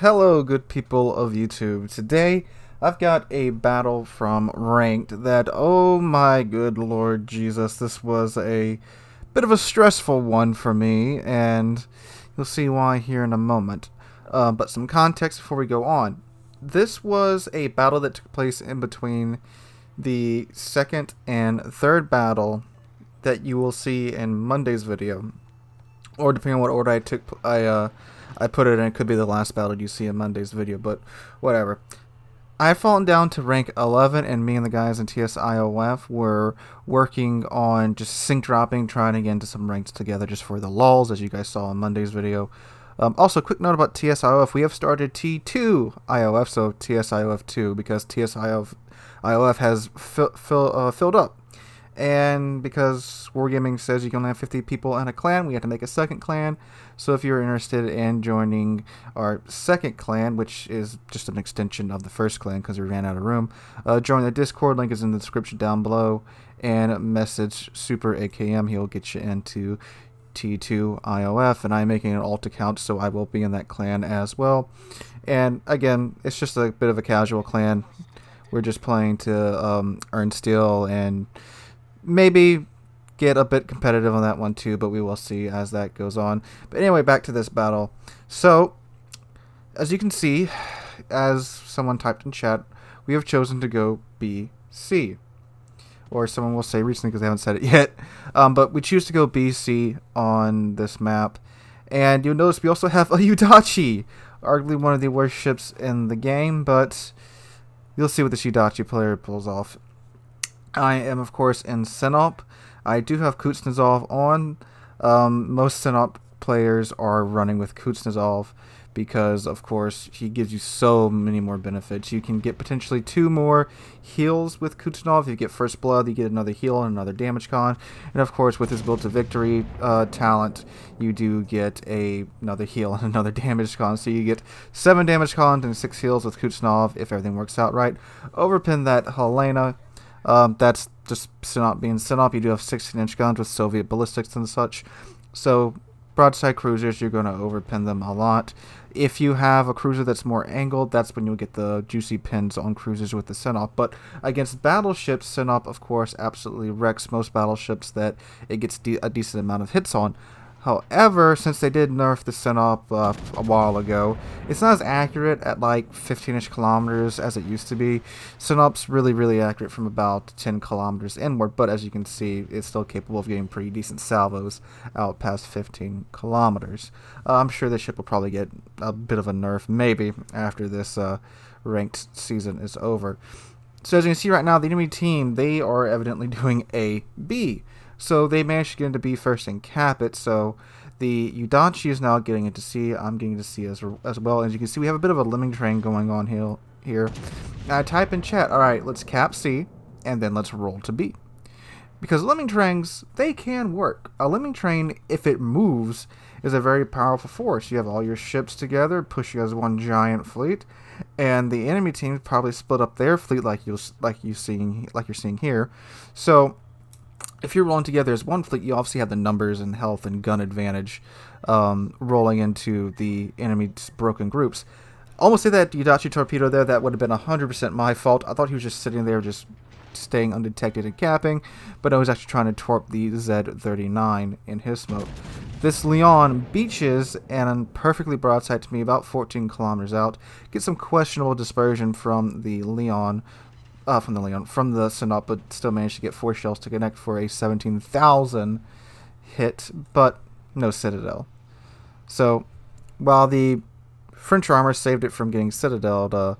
Hello, good people of YouTube. Today, I've got a battle from Ranked that, oh my good Lord Jesus, this was a bit of a stressful one for me, and you'll see why here in a moment. But some context before we go on. This was a battle that took place in between the second and third battle that you will see in Monday's video, or depending on what order I put it in. It could be the last battle you see in Monday's video, but whatever. I've fallen down to rank 11, and me and the guys in TSIOF were working on just sync dropping, trying to get into some ranks together just for the lulls, as you guys saw in Monday's video. Also, quick note about TSIOF, we have started T2 IOF, so TSIOF 2, because TSIOF has filled up. And because Wargaming says you can only have 50 people in a clan, we have to make a second clan. So if you're interested in joining our second clan, which is just an extension of the first clan because we ran out of room, join the Discord. Link is in the description down below. And message Super AKM. He'll get you into T2 IOF. And I'm making an alt account, so I will be in that clan as well. And again, it's just a bit of a casual clan. We're just playing to earn steel and maybe get a bit competitive on that one too, but we will see as that goes on. But anyway, back to this battle. So, as you can see, as someone typed in chat, we have chosen to go BC. Or someone will say recently because they haven't said it yet. But we choose to go BC on this map. And you'll notice we also have a Udachi, arguably one of the worst ships in the game, but you'll see what this Udachi player pulls off. I am, of course, in Sinop. I do have Kuznetsov on. Most Sinop players are running with Kuznetsov because, of course, he gives you so many more benefits. You can get potentially 2 more heals with Kuznetsov. You get First Blood, you get another heal and another damage con. And, of course, with his Build to Victory talent, you do get another heal and another damage con. So you get 7 damage cons and 6 heals with Kuznetsov if everything works out right. Overpin that Helena. That's just Sinop being Sinop. You do have 16-inch guns with Soviet ballistics and such. So, broadside cruisers, you're going to overpin them a lot. If you have a cruiser that's more angled, that's when you'll get the juicy pins on cruisers with the Sinop. But against battleships, Sinop, of course, absolutely wrecks most battleships that it gets a decent amount of hits on. However, since they did nerf the Sinop a while ago, it's not as accurate at like 15-ish kilometers as it used to be. Sinop's really accurate from about 10 kilometers inward, but as you can see, it's still capable of getting pretty decent salvos out past 15 kilometers. I'm sure this ship will probably get a bit of a nerf, maybe, after this ranked season is over. So as you can see right now, the enemy team, they are evidently doing A, B. So they managed to get into B first and cap it. So the Udachi is now getting into C. I'm getting into C as well. As you can see, we have a bit of a lemming train going on here. I type in chat, alright, let's cap C, and then let's roll to B. Because lemming trains, they can work. A lemming train, if it moves, is a very powerful force. You have all your ships together, push you as one giant fleet, and the enemy team probably split up their fleet like you're seeing here. So if you're rolling together as one fleet, you obviously have the numbers and health and gun advantage rolling into the enemy's broken groups. Almost say that Udachi torpedo there, that would have been 100% my fault. I thought he was just sitting there just staying undetected and capping, but I was actually trying to torp the Z-39 in his smoke. This Leon beaches and perfectly broadside to me about 14 kilometers out. Get some questionable dispersion from the Sinop, but still managed to get 4 shells to connect for a 17,000 hit, but no Citadel. So, while the French armor saved it from getting Citadeled,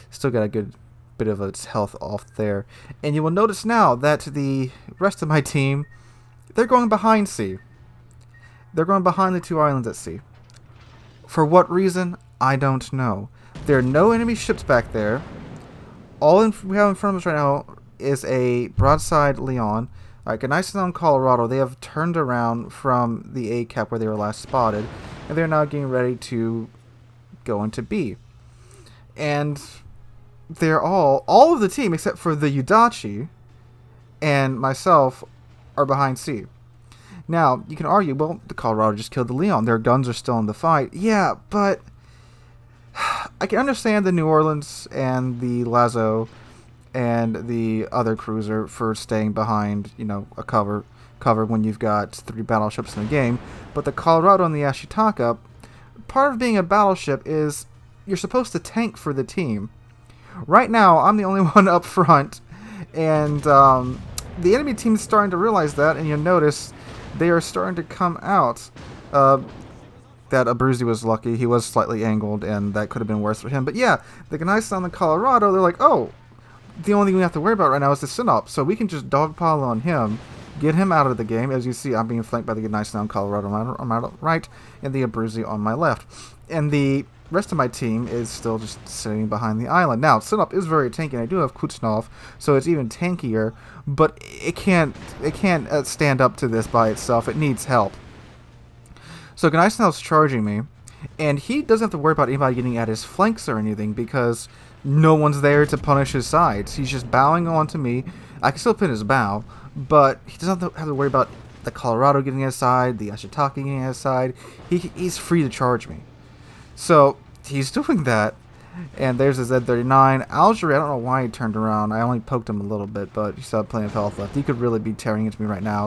still got a good bit of its health off there. And you will notice now that the rest of my team, they're going behind C. They're going behind the 2 islands at sea. For what reason? I don't know. There are no enemy ships back there. All we have in front of us right now is a broadside Leon. Alright, Gneisenau, Colorado, they have turned around from the A cap where they were last spotted, and they're now getting ready to go into B. And they're all of the team except for the Udachi and myself are behind C. Now, you can argue, well, the Colorado just killed the Leon. Their guns are still in the fight. Yeah, but I can understand the New Orleans and the Lazo and the other cruiser for staying behind, a cover when you've got 3 battleships in the game. But the Colorado and the Ashitaka, part of being a battleship is you're supposed to tank for the team. Right now, I'm the only one up front, and the enemy team's starting to realize that, and you'll notice they are starting to come out. That Abruzzi was lucky. He was slightly angled, and that could have been worse for him. But yeah, the guys on the Colorado, they're like, oh, the only thing we have to worry about right now is the Synop, so we can just dogpile on him, get him out of the game. As you see, I'm being flanked by the nice now Colorado on my right, and the Abruzzi on my left. And the rest of my team is still just sitting behind the island. Now, Synop is very tanky, and I do have Kuznetsov, so it's even tankier, but it can't stand up to this by itself. It needs help. So Gneisenau's charging me, and he doesn't have to worry about anybody getting at his flanks or anything because no one's there to punish his sides. He's just bowing onto me. I can still pin his bow, but he doesn't have to worry about the Colorado getting at his side, the Ashitaka getting at his side. He's free to charge me. So he's doing that, and there's his Z39. Algeria, I don't know why he turned around. I only poked him a little bit, but he still had plenty of health left. He could really be tearing into me right now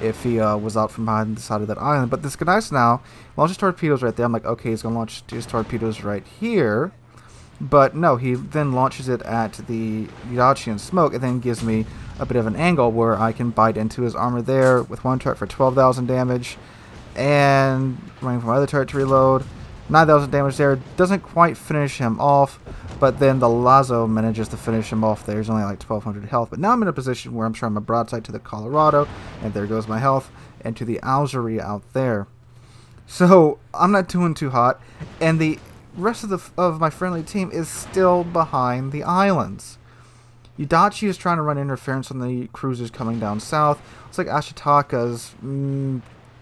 if he was out from behind the side of that island. But this guy now launches torpedoes right there. I'm like, okay, he's going to launch his torpedoes right here. But no, he then launches it at the Yudachian smoke and then gives me a bit of an angle where I can bite into his armor there with one turret for 12,000 damage. And running for my other turret to reload. 9,000 damage there. Doesn't quite finish him off. But then the Lazo manages to finish him off there. He's only like 1,200 health. But now I'm in a position where I'm trying my broadside to the Colorado. And there goes my health. And to the Algeria out there. So I'm not doing too hot. And the rest of my friendly team is still behind the islands. Yudachi is trying to run interference on the cruisers coming down south. Looks like Ashitaka's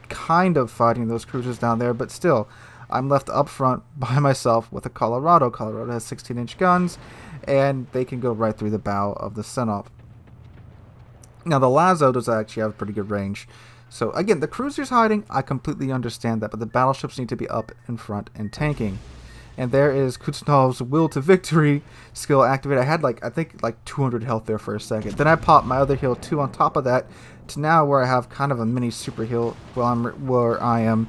kind of fighting those cruisers down there. But still, I'm left up front by myself with a Colorado. Colorado has 16-inch guns, and they can go right through the bow of the Synop. Now, the Lazo does actually have pretty good range. So, again, the cruiser's hiding. I completely understand that, but the battleships need to be up in front and tanking. And there is Kuznetov's Will to Victory skill activated. I had, I think 200 health there for a second. Then I popped my other heal, 2 on top of that, to now where I have kind of a mini super heal where I am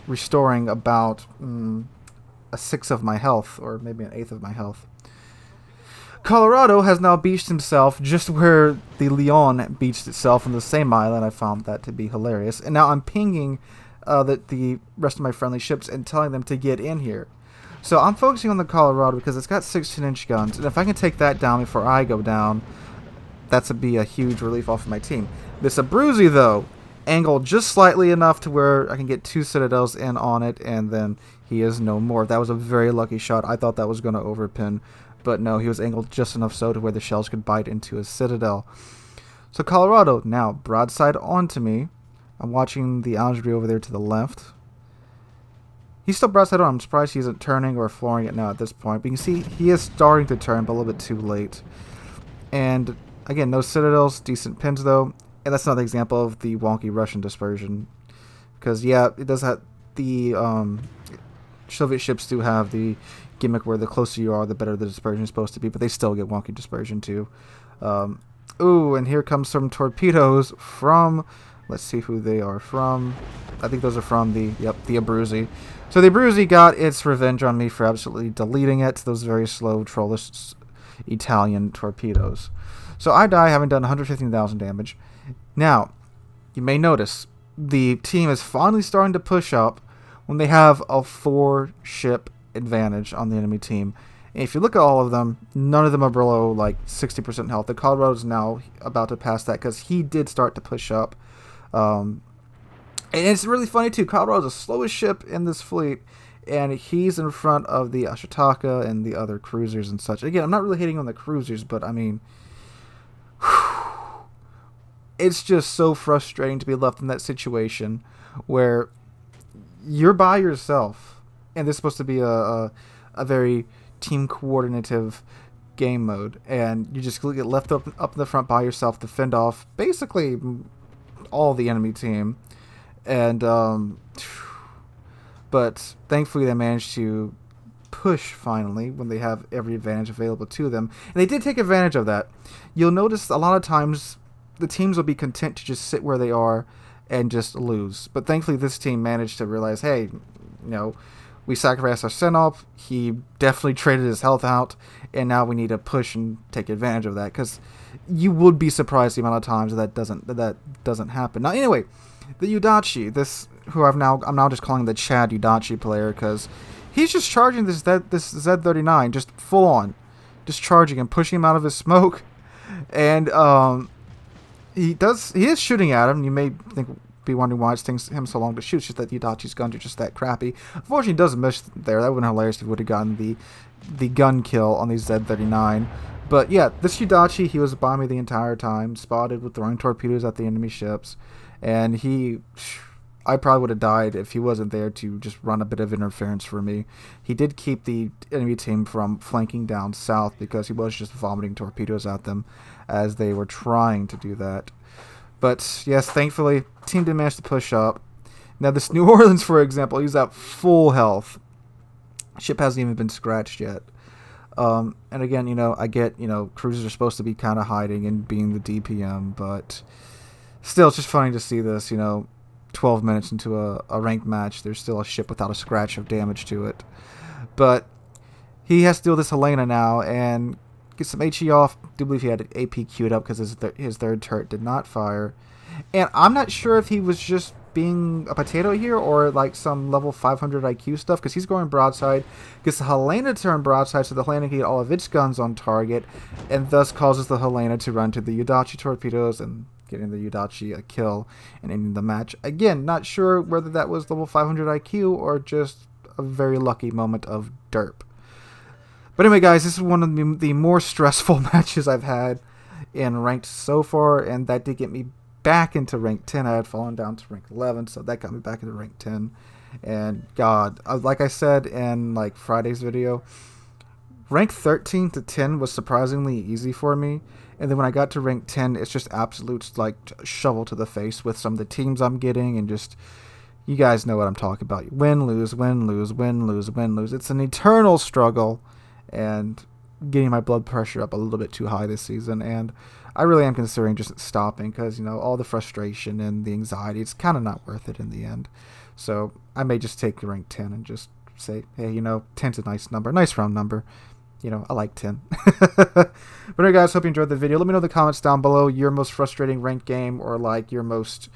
restoring about a 1/6 of my health, or maybe an 1/8 of my health. Colorado has now beached himself just where the Leon beached itself on the same island. I found that to be hilarious. And now I'm pinging the rest of my friendly ships and telling them to get in here. So I'm focusing on the Colorado because it's got 16-inch guns, and if I can take that down before I go down, that's would be a huge relief off of my team. This Abruzzi, though, angled just slightly enough to where I can get 2 citadels in on it, and then he is no more. That was a very lucky shot. I thought that was going to overpin, but no, he was angled just enough so to where the shells could bite into his citadel. So Colorado now broadside onto me. I'm watching the Algeria over there to the left. He's still broadside on. I'm surprised he isn't turning or flooring it now at this point. But you can see he is starting to turn, but a little bit too late. And again, no citadels, decent pins though. And that's another example of the wonky Russian dispersion. Because, yeah, it does have the Soviet ships do have the gimmick where the closer you are, the better the dispersion is supposed to be. But they still get wonky dispersion, too. Ooh, and here comes some torpedoes from... Let's see who they are from. I think those are from the Abruzzi. So the Abruzzi got its revenge on me for absolutely deleting it. Those very slow, trollish Italian torpedoes. So I die having done 115,000 damage. Now, you may notice the team is finally starting to push up when they have a 4-ship advantage on the enemy team. And if you look at all of them, none of them are below 60% health. The Colorado's now about to pass that because he did start to push up. And it's really funny too. Colorado's the slowest ship in this fleet, and he's in front of the Ashitaka and the other cruisers and such. Again, I'm not really hating on the cruisers, but I mean, it's just so frustrating to be left in that situation where you're by yourself, and this is supposed to be a very team coordinative game mode, and you just get left up in the front by yourself to fend off basically all the enemy team. And but thankfully they managed to push finally when they have every advantage available to them. And they did take advantage of that. You'll notice a lot of times the teams will be content to just sit where they are and just lose. But thankfully this team managed to realize, hey, we sacrificed our send-off. He definitely traded his health out, and now we need to push and take advantage of that, because you would be surprised the amount of times that doesn't happen. Now, anyway, the Udachi, I'm now just calling the Chad Udachi player, because he's just charging this Z39 just full on, just charging and pushing him out of his smoke, and he is shooting at him. You may be wondering why it takes him so long to shoot. It's just that the Udachi's guns are just that crappy. Unfortunately, he doesn't miss there. That would have been hilarious if he would have gotten the gun kill on the Z39. But yeah, this Udachi, he was by me the entire time, spotted with throwing torpedoes at the enemy ships, and I probably would have died if he wasn't there to just run a bit of interference for me. He did keep the enemy team from flanking down south because he was just vomiting torpedoes at them as they were trying to do that. But yes, thankfully, team did manage to push up. Now this New Orleans, for example, he's at full health. Ship hasn't even been scratched yet. And again, I get, cruisers are supposed to be kind of hiding and being the DPM, but still, it's just funny to see this, 12 minutes into a ranked match, there's still a ship without a scratch of damage to it. But he has to deal with this Helena now, and get some HE off. I do believe he had an AP queued up because his third turret did not fire. And I'm not sure if he was just being a potato here or like some level 500 IQ stuff, because he's going broadside. Gets the Helena to turn broadside, so the Helena can get all of its guns on target, and thus causes the Helena to run to the Udachi torpedoes and getting the Udachi a kill and ending the match. Again, not sure whether that was level 500 IQ or just a very lucky moment of derp. But anyway, guys, this is one of the more stressful matches I've had in ranked so far, and that did get me back into rank 10. I had fallen down to rank 11, so that got me back into rank 10. And God, like I said in like Friday's video, rank 13 to 10 was surprisingly easy for me. And then when I got to rank 10, it's just absolute like shovel to the face with some of the teams I'm getting, and just, you guys know what I'm talking about. Win, lose, win, lose, win, lose, win, lose. It's an eternal struggle, and getting my blood pressure up a little bit too high this season. And I really am considering just stopping, because, all the frustration and the anxiety, it's kind of not worth it in the end. So I may just take rank 10 and just say, hey, 10's a nice number, nice round number. I like 10. But anyway, guys, hope you enjoyed the video. Let me know in the comments down below your most frustrating ranked game, or like your most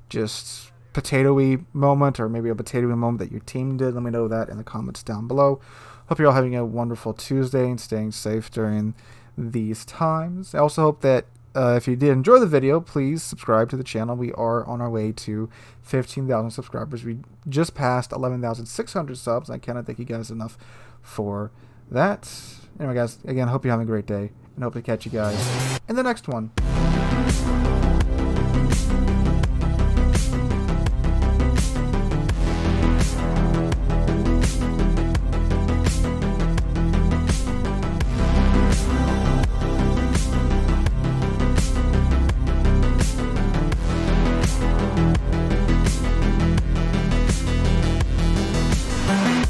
just potato-y moment, or maybe a potato-y moment that your team did. Let me know that in the comments down below. Hope you're all having a wonderful Tuesday and staying safe during these times. I also hope that if you did enjoy the video, please subscribe to the channel. We are on our way to 15,000 subscribers. We just passed 11,600 subs. I cannot thank you guys enough for that. Anyway, guys, again, hope you're having a great day, and hope to catch you guys in the next one.